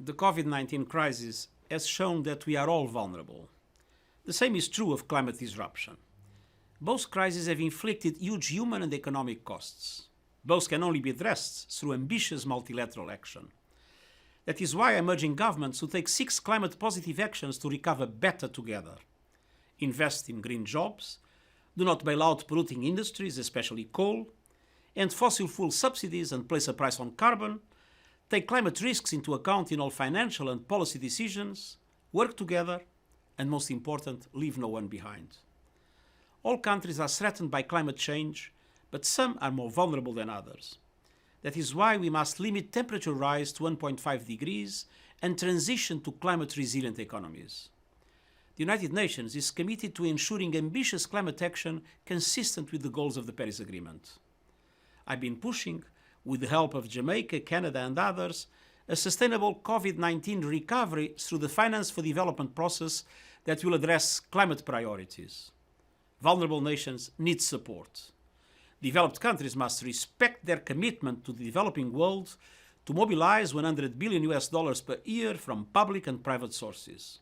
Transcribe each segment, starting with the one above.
The COVID-19 crisis has shown that we are all vulnerable. The same is true of climate disruption. Both crises have inflicted huge human and economic costs. Both can only be addressed through ambitious multilateral action. That is why I'm urging governments to take 6 climate-positive actions to recover better together. Invest in green jobs, do not bail out polluting industries, especially coal, end fossil fuel subsidies and place a price on carbon, take climate risks into account in all financial and policy decisions, work together, and most important, leave no one behind. All countries are threatened by climate change, but some are more vulnerable than others. That is why we must limit temperature rise to 1.5 degrees and transition to climate-resilient economies. The United Nations is committed to ensuring ambitious climate action consistent with the goals of the Paris Agreement. I've been pushing, with the help of Jamaica, Canada and others, a sustainable COVID-19 recovery through the Finance for Development process that will address climate priorities. Vulnerable nations need support. Developed countries must respect their commitment to the developing world to mobilize $100 billion per year from public and private sources.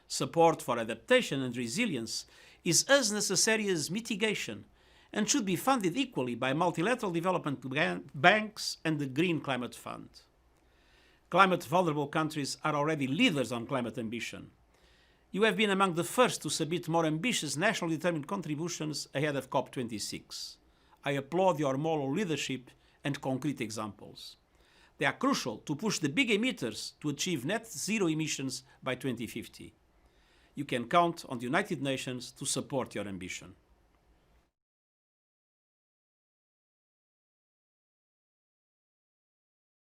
Support for adaptation and resilience is as necessary as mitigation and should be funded equally by multilateral development banks and the Green Climate Fund. Climate-vulnerable countries are already leaders on climate ambition. You have been among the first to submit more ambitious nationally determined contributions ahead of COP26. I applaud your moral leadership and concrete examples. They are crucial to push the big emitters to achieve net zero emissions by 2050. You can count on the United Nations to support your ambition.